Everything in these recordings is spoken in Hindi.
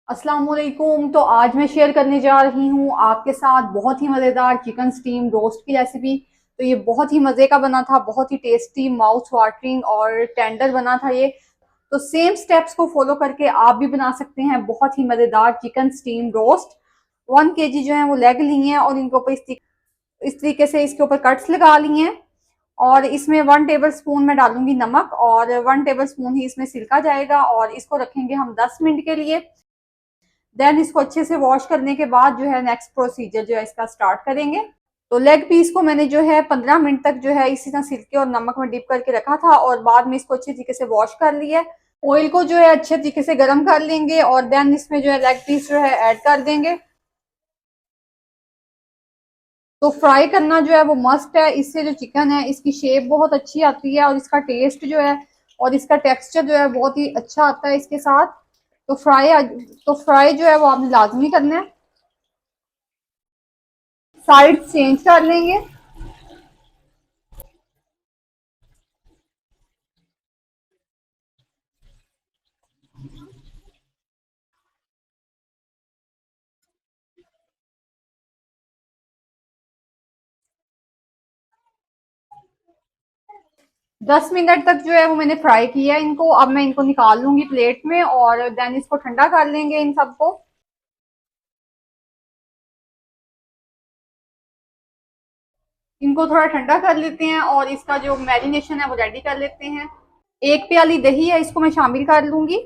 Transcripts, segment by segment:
अस्सलाम वालेकुम। तो आज मैं शेयर करने जा रही हूँ आपके साथ बहुत ही मज़ेदार चिकन स्टीम रोस्ट की रेसिपी। तो ये बहुत ही मज़े का बना था, बहुत ही टेस्टी, माउथ वाटरिंग और टेंडर बना था ये। तो सेम स्टेप्स को फॉलो करके आप भी बना सकते हैं बहुत ही मज़ेदार चिकन स्टीम रोस्ट। 1 kg जो है वो लेग ली हैं और इनको ऊपर इस तरीके से इसके ऊपर कट्स लगा लिए हैं। और इसमें 1 टेबल स्पून मैं डालूंगी नमक और 1 टेबल स्पून ही इसमें सिरका जाएगा और इसको रखेंगे हम 10 मिनट के लिए। देन इसको अच्छे से वॉश करने के बाद जो है नेक्स्ट प्रोसीजर जो है इसका स्टार्ट करेंगे। तो लेग पीस को मैंने जो है 15 मिनट तक जो है इसी तरह सिरके और नमक में डिप करके रखा था और बाद में इसको अच्छे तरीके से वॉश कर लिया। ऑयल को जो है अच्छे तरीके से गर्म कर लेंगे और देन इसमें जो है लेग पीस जो है ऐड कर देंगे। तो फ्राई करना जो है वो मस्ट है, इससे जो चिकन है इसकी शेप बहुत अच्छी आती है और इसका टेस्ट जो है और इसका टेक्सचर जो है बहुत ही अच्छा आता है इसके साथ। तो फ्राई जो है वो आपने लाजमी करना है। साइड चेंज कर लेंगे। 10 मिनट तक जो है वो मैंने फ्राई किया है इनको। अब मैं इनको निकाल लूंगी प्लेट में और देन इसको ठंडा कर लेंगे इन सबको। इनको थोड़ा ठंडा कर लेते हैं और इसका जो मैरिनेशन है वो रेडी कर लेते हैं। 1 प्याली दही है, इसको मैं शामिल कर लूंगी।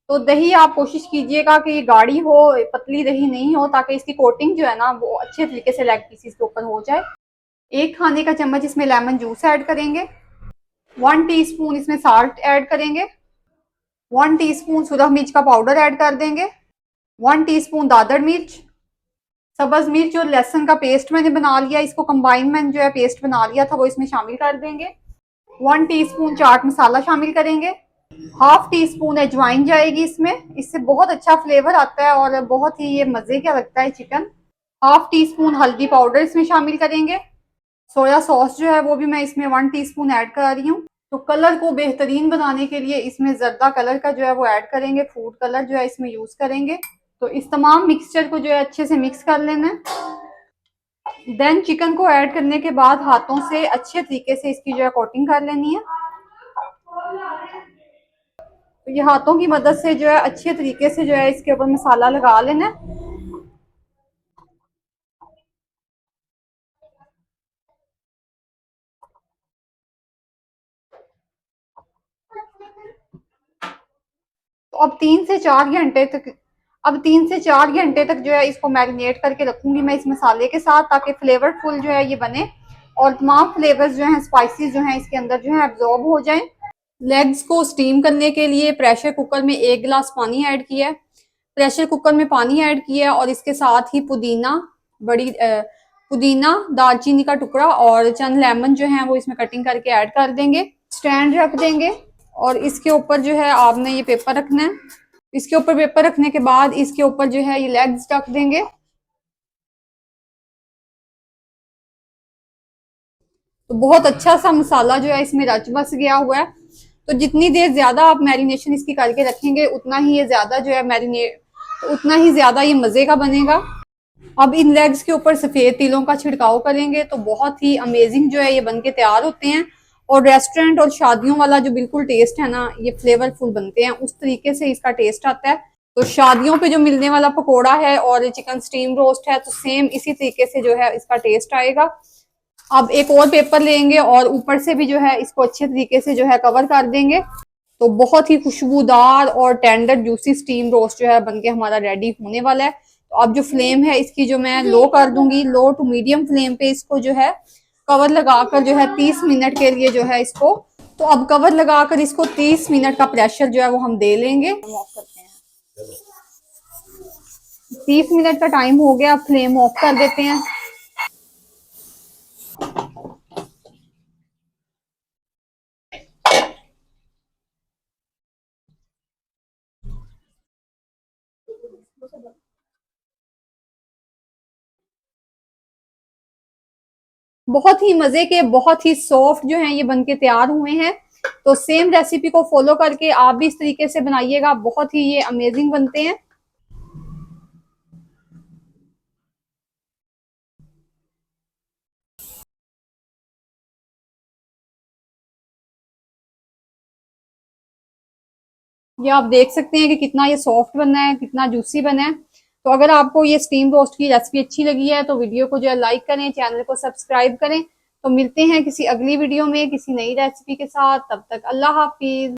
तो दही आप कोशिश कीजिएगा कि गाढ़ी हो, पतली दही नहीं हो, ताकि इसकी कोटिंग जो है ना वो अच्छे तरीके से लेग पीसेस के ऊपर हो जाए। 1 खाने का चम्मच इसमें लेमन जूस ऐड करेंगे। 1 टीस्पून इसमें साल्ट ऐड करेंगे। 1 टीस्पून सूरज मिर्च का पाउडर ऐड कर देंगे। 1 टीस्पून दादर मिर्च, सब्ज मिर्च और लहसुन का पेस्ट मैंने बना लिया, इसको कंबाइन मैंने जो है पेस्ट बना लिया था वो इसमें शामिल कर देंगे। 1 टीस्पून चाट मसाला शामिल करेंगे। हाफ टी स्पून अजवाइन जाएगी इसमें, इससे बहुत अच्छा फ्लेवर आता है और बहुत ही ये मजे का लगता है चिकन। हाफ टी स्पून हल्दी पाउडर इसमें शामिल करेंगे। सोया सॉस जो है वो भी मैं इसमें 1 टीस्पून ऐड कर रही हूँ। तो कलर को बेहतरीन बनाने के लिए इसमें जर्दा कलर का जो है वो ऐड करेंगे, फूड कलर जो है इसमें यूज करेंगे। तो इस तमाम मिक्सचर को जो है अच्छे से मिक्स कर लेना है। देन चिकन को ऐड करने के बाद हाथों से अच्छे तरीके से इसकी जो है कोटिंग कर लेनी है। तो ये हाथों की मदद से जो है अच्छे तरीके से जो है इसके ऊपर मसाला लगा लेना है। तो अब 3 से 4 घंटे तक जो है इसको मैरिनेट करके रखूंगी मैं इस मसाले के साथ, ताकि फ्लेवरफुल जो है ये बने और तमाम फ्लेवर्स जो हैं, स्पाइसेस जो हैं इसके अंदर जो है एब्जॉर्ब हो जाएं। लेग्स को स्टीम करने के लिए प्रेशर कुकर में 1 गिलास पानी ऐड किया है। प्रेशर कुकर में पानी ऐड किया और इसके साथ ही पुदीना, दालचीनी का टुकड़ा और चंद लेमन जो है वो इसमें कटिंग करके ऐड कर देंगे। स्टैंड रख देंगे और इसके ऊपर जो है आपने ये पेपर रखना है। इसके ऊपर पेपर रखने के बाद इसके ऊपर जो है ये लेग्स रख देंगे। तो बहुत अच्छा सा मसाला जो है इसमें रच बस गया हुआ है। तो जितनी देर ज्यादा आप मैरिनेशन इसकी करके रखेंगे उतना ही ये ज्यादा जो है मैरिनेट, तो उतना ही ज्यादा ये मजे का बनेगा। अब इन लेग्स के ऊपर सफेद तिलों का छिड़काव करेंगे तो बहुत ही अमेजिंग जो है ये बनके तैयार होते हैं। और रेस्टोरेंट और शादियों वाला जो बिल्कुल टेस्ट है ना, ये फ्लेवरफुल बनते हैं, उस तरीके से इसका टेस्ट आता है। तो शादियों पे जो मिलने वाला पकोड़ा है और चिकन स्टीम रोस्ट है, तो सेम इसी तरीके से जो है इसका टेस्ट आएगा। अब एक और पेपर लेंगे और ऊपर से भी जो है इसको अच्छे तरीके से जो है कवर कर देंगे। तो बहुत ही खुशबूदार और टेंडर जूसी स्टीम रोस्ट जो है बनके हमारा रेडी होने वाला है। तो अब जो फ्लेम है इसकी जो मैं लो कर दूंगी, लो टू मीडियम फ्लेम पे इसको जो है कवर लगाकर जो है 30 मिनट के लिए जो है इसको, तो अब कवर लगाकर इसको 30 मिनट का प्रेशर जो है वो हम दे लेंगे। 30 मिनट का टाइम हो गया, अब फ्लेम ऑफ कर देते हैं। बहुत ही मजे के, बहुत ही सॉफ्ट जो हैं ये बनके तैयार हुए हैं। तो सेम रेसिपी को फॉलो करके आप भी इस तरीके से बनाइएगा, बहुत ही ये अमेजिंग बनते हैं। ये आप देख सकते हैं कि कितना ये सॉफ्ट बना है, कितना जूसी बना है। तो अगर आपको ये स्टीम रोस्ट की रेसिपी अच्छी लगी है तो वीडियो को जो है लाइक करें, चैनल को सब्सक्राइब करें। तो मिलते हैं किसी अगली वीडियो में किसी नई रेसिपी के साथ, तब तक अल्लाह हाफिज।